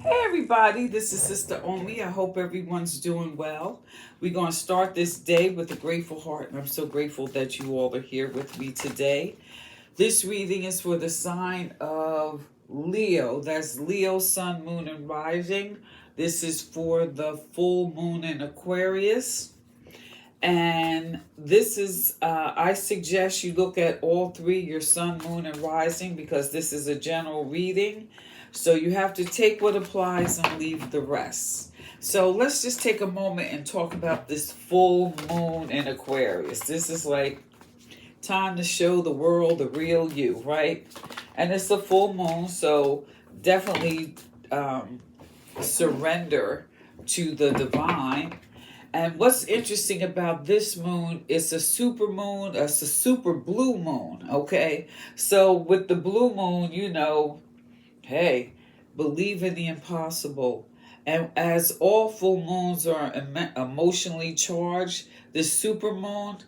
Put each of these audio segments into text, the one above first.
Hey everybody, this is Sister Omi. I hope everyone's doing well. We're going to start this day with a grateful heart, and I'm so grateful that you all are here with me today. This reading is for the sign of Leo. That's Leo, Sun, Moon, and Rising. This is for the full moon in Aquarius. And this is, I suggest you look at all three, your sun, moon, and rising, because this is a general reading. So you have to take what applies and leave the rest. So let's just take a moment and talk about this full moon in Aquarius. This is like time to show the world the real you, right? And it's a full moon, so definitely surrender to the divine. And what's interesting about this moon is a super moon, it's a super blue moon, okay? So with the blue moon, hey, believe in the impossible. And as all full moons are emotionally charged, this super moon,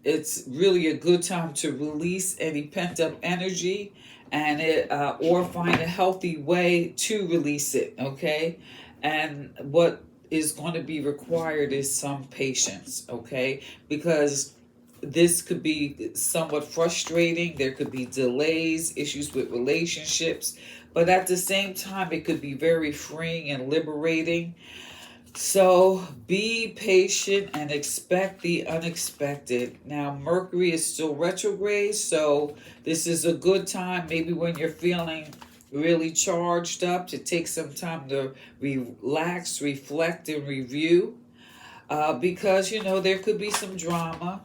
it's really a good time to release any pent up energy and it or find a healthy way to release it, okay? And what is going to be required is some patience, okay? Because this could be somewhat frustrating. There could be delays, issues with relationships, but at the same time, it could be very freeing and liberating. So be patient and expect the unexpected. Now, Mercury is still retrograde, so this is a good time, maybe when you're feeling really charged up, to take some time to relax, reflect, and review. Because, there could be some drama,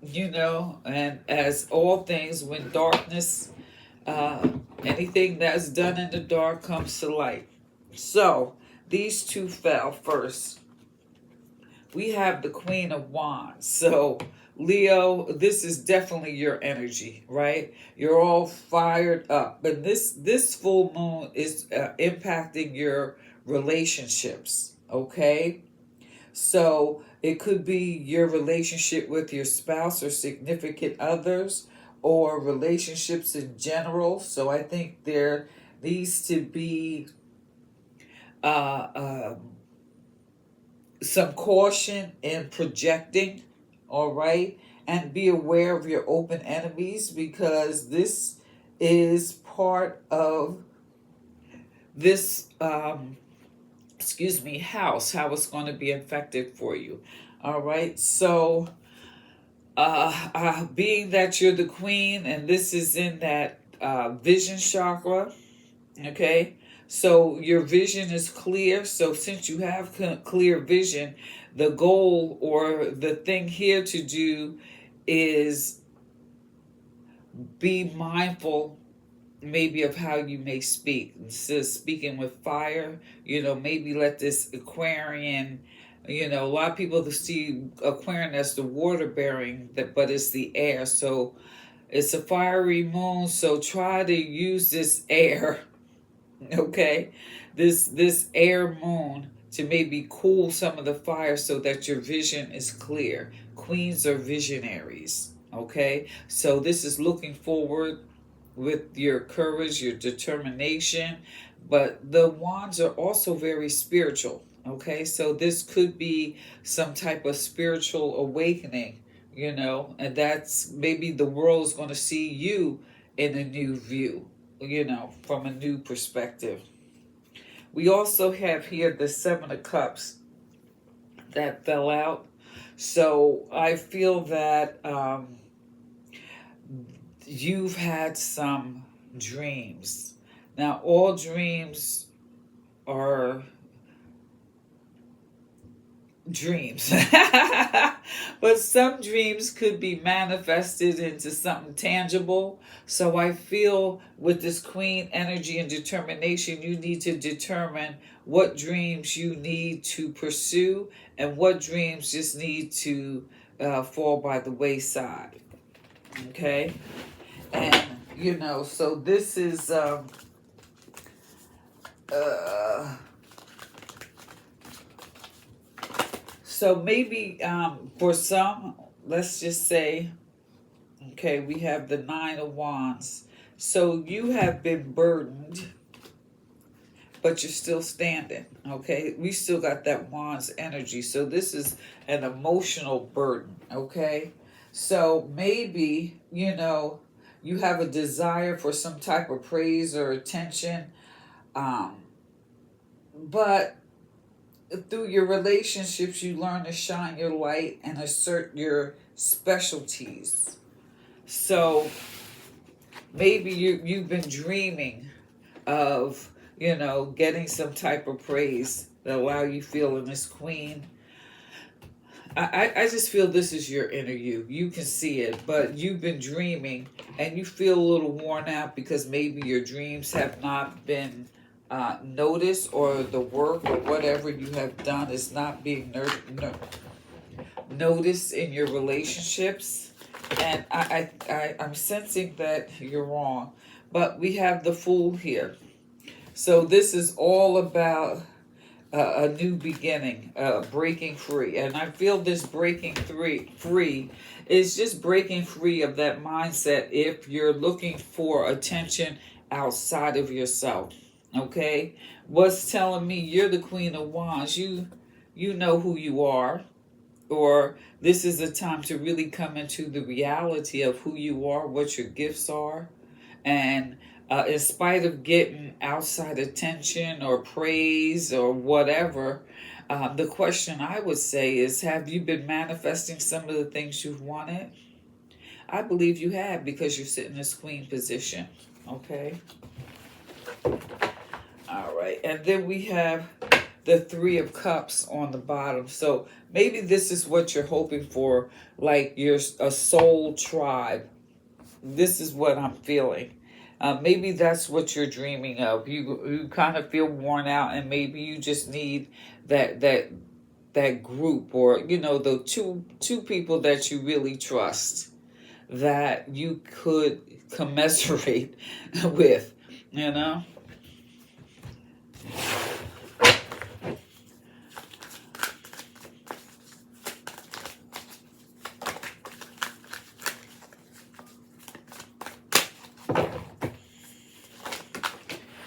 and as all things, when darkness, uh, anything that's done in the dark comes to light. So, these two fell first. We have the Queen of Wands. So, Leo, this is definitely your energy, right? You're all fired up. But this full moon is impacting your relationships, okay? So, it could be your relationship with your spouse or significant others, or relationships in general. So, I think there needs to be uh, uh, some caution in projecting, all right? And be aware of your open enemies, because this is part of this, house, how it's going to be infected for you, all right? So, being that you're the queen and this is in that vision chakra, okay, so your vision is clear. So since you have clear vision, the goal or the thing here to do is be mindful maybe of how you may speak. Instead of speaking with fire, maybe let this Aquarian, a lot of people see Aquarian as the water bearing, but it's the air. So it's a fiery moon, so try to use this air, okay, this air moon, to maybe cool some of the fire so that your vision is clear. Queens are visionaries, okay? So this is looking forward with your courage, your determination, but the wands are also very spiritual, okay? So this could be some type of spiritual awakening, and that's maybe the world is going to see you in a new view, from a new perspective. We also have here the Seven of Cups that fell out. So I feel that you've had some dreams. Now, all dreams are dreams. But some dreams could be manifested into something tangible. So I feel with this queen energy and determination, you need to determine what dreams you need to pursue and what dreams just need to fall by the wayside. Okay? And, so this is so maybe for some, let's just say, okay, we have the Nine of Wands. So you have been burdened but you're still standing. Okay, we still got that Wands energy. So this is an emotional burden. Okay, so maybe, you know, you have a desire for some type of praise or attention, um, but through your relationships, you learn to shine your light and assert your specialties. So maybe you've been dreaming of, you know, getting some type of praise that allow you feeling this queen. I just feel this is your inner you. You can see it, but you've been dreaming and you feel a little worn out because maybe your dreams have not been noticed, or the work or whatever you have done is not being noticed in your relationships. And I'm sensing that you're wrong. But we have the Fool here. So this is all about a new beginning, breaking free. And I feel this breaking free is just breaking free of that mindset if you're looking for attention outside of yourself. Okay? What's telling me you're the Queen of Wands? You know who you are. Or this is a time to really come into the reality of who you are, what your gifts are. And in spite of getting outside attention or praise or whatever, the question I would say is, have you been manifesting some of the things you've wanted? I believe you have, because you're sitting in this queen position. Okay? All right. And then we have the Three of Cups on the bottom. So maybe this is what you're hoping for, like you're a soul tribe. This is what I'm feeling. Maybe that's what you're dreaming of. You kind of feel worn out, and maybe you just need that group, or you know, the two people that you really trust, that you could commiserate with, you know.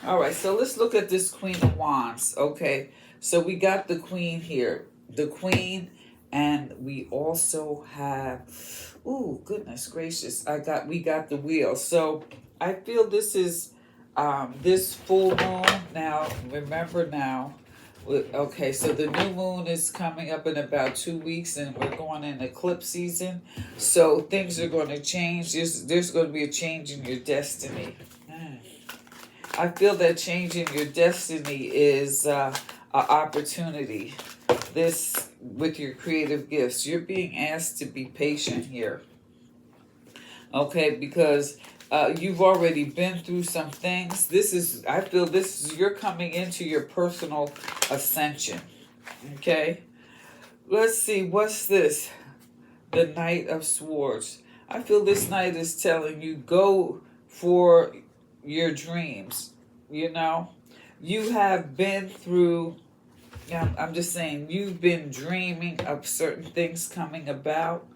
All right, so let's look at this Queen of Wands. Okay, so we got the Queen here, the Queen, and we also have, oh goodness gracious, we got the Wheel. So I feel this is this full moon. Now remember now, okay, so the new moon is coming up in about 2 weeks, and we're going in eclipse season. So things are going to change. There's going to be a change in your destiny. I feel that changing your destiny is an opportunity. This, with your creative gifts, you're being asked to be patient here. Okay, because you've already been through some things. I feel you're coming into your personal ascension. Okay, let's see, what's this? The Knight of Swords. I feel this knight is telling you, go for your dreams. You know, you have been through, I'm just saying, you've been dreaming of certain things coming about,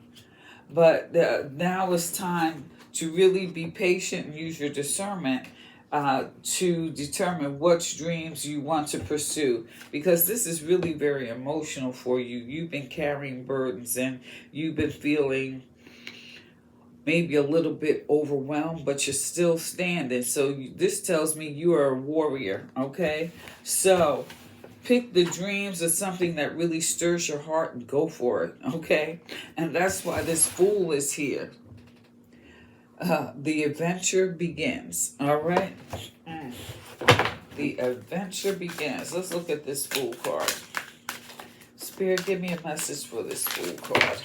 but now it's time to really be patient and use your discernment to determine which dreams you want to pursue, because this is really very emotional for you. You've been carrying burdens, and you've been feeling maybe a little bit overwhelmed, but you're still standing. So this tells me you are a warrior, okay? So pick the dreams of something that really stirs your heart and go for it, okay? And that's why this Fool is here. The adventure begins, all right? The adventure begins. Let's look at this Fool card. Spirit, give me a message for this Fool card.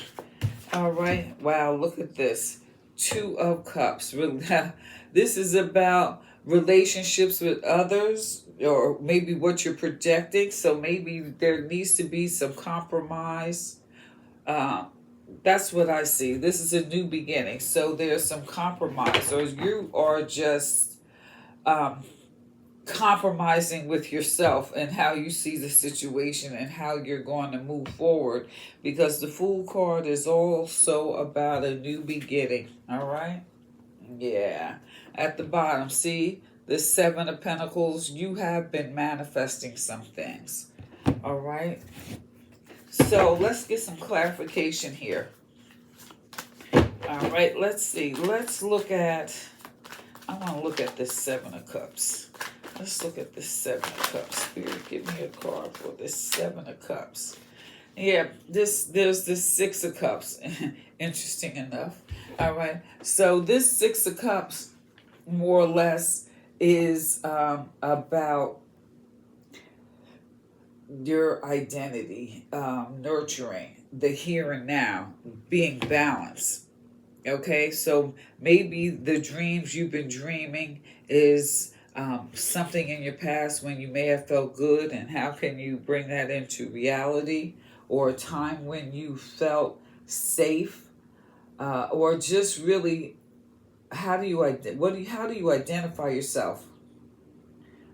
All right. Wow, look at this. Two of Cups. This is about relationships with others, or maybe what you're projecting. So maybe there needs to be some compromise. That's what I see. This is a new beginning. So there's some compromise, or you are just compromising with yourself and how you see the situation and how you're going to move forward, because the Fool card is also about a new beginning. All right, yeah, at the bottom, see, the Seven of Pentacles, you have been manifesting some things. All right. So let's get some clarification here. All right, let's see. Let's look at, I want to look at this Seven of Cups. Let's look at this Seven of Cups. Spirit, give me a card for this Seven of Cups. Yeah, there's this Six of Cups. Interesting enough. All right. So this Six of Cups, more or less, is about your identity, nurturing the here and now, being balanced. Okay, so maybe the dreams you've been dreaming is something in your past when you may have felt good, and how can you bring that into reality, or a time when you felt safe, or just really how do you identify yourself?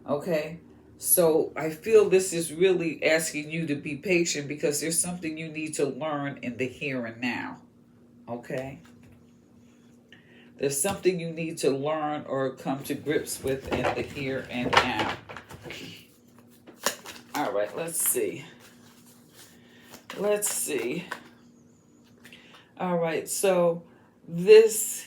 Okay, so I feel this is really asking you to be patient because there's something you need to learn in the here and now. Okay. There's something you need to learn or come to grips with in the here and now. All right, let's see. Let's see. All right, so this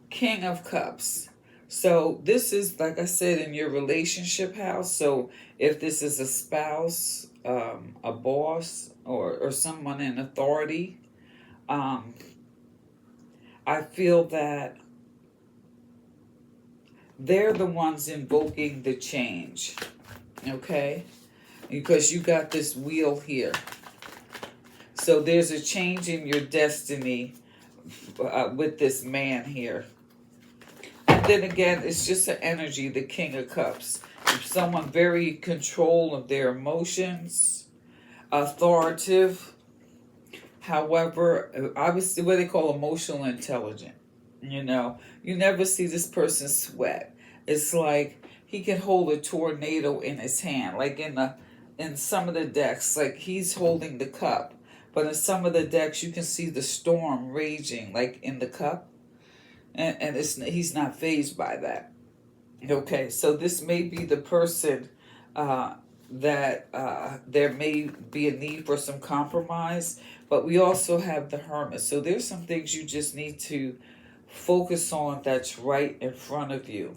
King of Cups. So this is, like I said, in your relationship house. So if this is a spouse, a boss, or someone in authority, I feel that they're the ones invoking the change, okay? Because you got this wheel here. So there's a change in your destiny with this man here. And then again, it's just an energy, the King of Cups. Someone very in control of their emotions, authoritative. However, obviously what they call emotional intelligent. You know, you never see this person sweat. It's like he can hold a tornado in his hand. Like in some of the decks, like he's holding the cup. But in some of the decks, you can see the storm raging, like in the cup. And he's not fazed by that. Okay, so this may be the person that there may be a need for some compromise. But we also have the Hermit. So there's some things you just need to focus on that's right in front of you,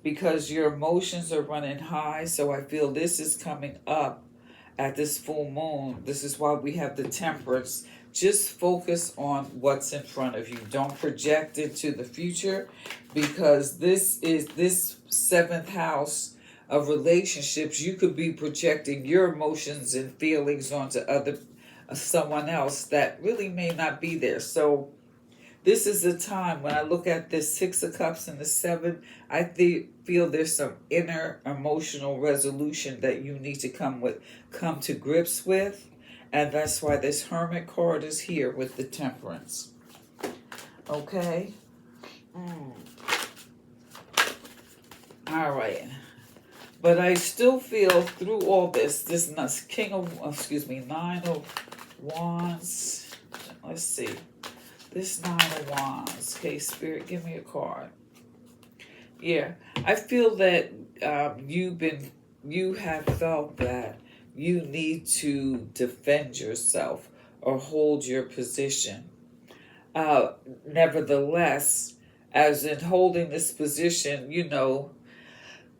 because your emotions are running high. So I feel this is coming up at this full moon. This is why we have the Temperance. Just focus on what's in front of you. Don't project into the future, because this seventh house of relationships. You could be projecting your emotions and feelings onto someone else that really may not be there. So this is the time when I look at this Six of Cups and the Seven, I feel there's some inner emotional resolution that you need to come to grips with. And that's why this Hermit card is here with the Temperance. Okay? All right. But I still feel through all this Nine of Wands. Let's see. This Nine of Wands. Okay, Spirit, give me a card. Yeah, I feel that you have felt that you need to defend yourself or hold your position. Nevertheless, as in holding this position,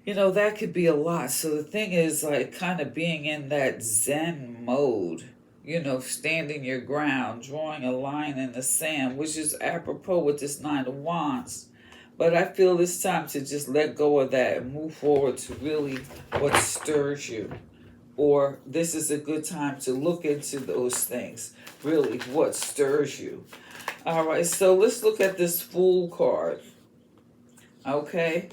that could be a lot. So the thing is, like, kind of being in that Zen mode, standing your ground, drawing a line in the sand, which is apropos with this Nine of Wands. But I feel it's time to just let go of that and move forward to really what stirs you. Or this is a good time to look into those things, really what stirs you. All right, so let's look at this Fool card. Okay,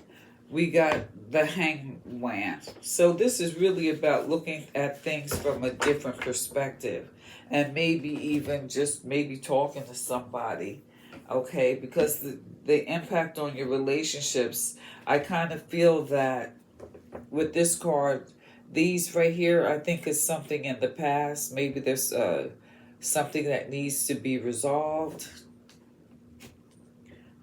we got the Hangman. So this is really about looking at things from a different perspective, and maybe even just talking to somebody. Okay, because the impact on your relationships, I kind of feel that with this card, these right here, I think is something in the past. Maybe there's something that needs to be resolved.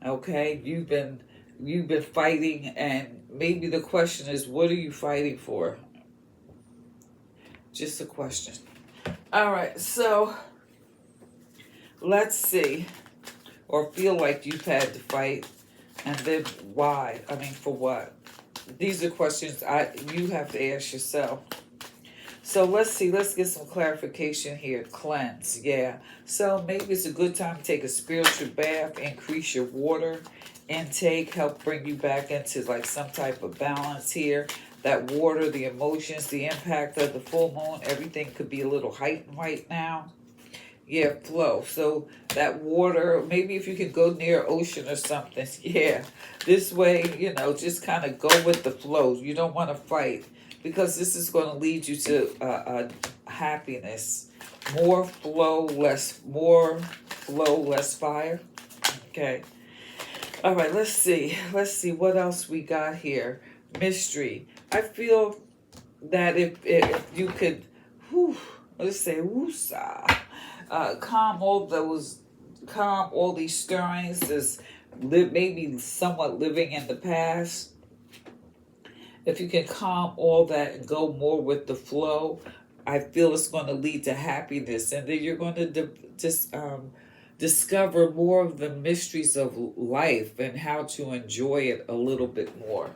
Okay, you've been fighting, and maybe the question is, what are you fighting for? Just a question. All right, so let's see. Or feel like you've had to fight, and then why? I mean, for what? These are questions you have to ask yourself. So let's see. Let's get some clarification here. Cleanse, yeah. So maybe it's a good time to take a spiritual bath, increase your water intake, help bring you back into like some type of balance here. That water, the emotions, the impact of the full moon, everything could be a little heightened right now. Yeah, flow. So that water, maybe if you could go near ocean or something, yeah. This way, you know, just kind of go with the flow. You don't want to fight, because this is going to lead you to happiness. More flow, less fire. Okay. All right, let's see. Let's see what else we got here. Mystery. I feel that if you could, let's say, woosah. Calm all these stirrings that's maybe somewhat living in the past. If you can calm all that and go more with the flow, I feel it's going to lead to happiness, and then you're going to discover more of the mysteries of life and how to enjoy it a little bit more.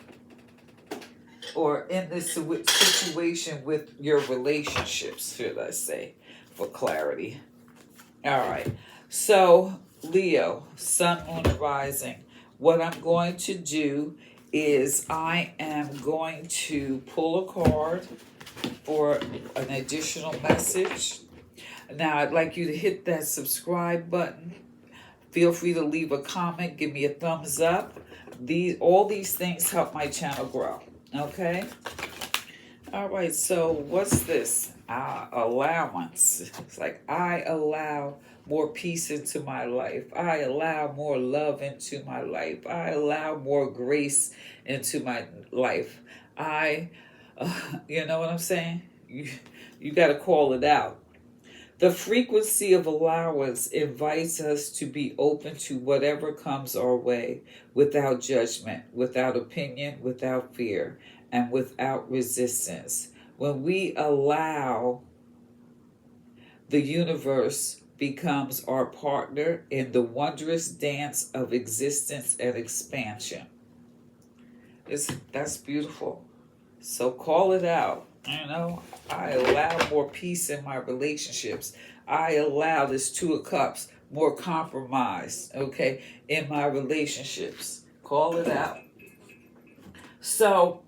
Or in this situation with your relationships, should I say, for clarity. All right, so Leo, Sun, Moon, and Rising. What I'm going to do is I am going to pull a card for an additional message. Now, I'd like you to hit that subscribe button. Feel free to leave a comment, give me a thumbs up. All these things help my channel grow, okay? All right, so what's this? Allowance. It's like, I allow more peace into my life. I allow more love into my life. I allow more grace into my life. You know what I'm saying? You got to call it out. The frequency of allowance invites us to be open to whatever comes our way, without judgment, without opinion, without fear, and without resistance. When we allow, the universe becomes our partner in the wondrous dance of existence and expansion. That's beautiful. So call it out. You know, I allow more peace in my relationships. I allow this Two of Cups, more compromise, okay, in my relationships. Call it out. So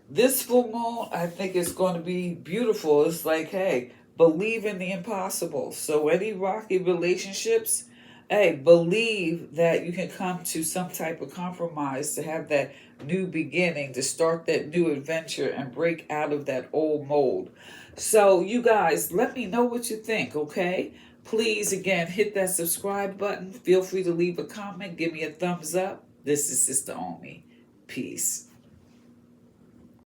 this full moon, I think, is going to be beautiful. It's like, hey, believe in the impossible. So any rocky relationships, hey, believe that you can come to some type of compromise to have that new beginning, to start that new adventure and break out of that old mold. So you guys, let me know what you think, okay? Please, again, hit that subscribe button. Feel free to leave a comment. Give me a thumbs up. This is Sister Omi. Peace.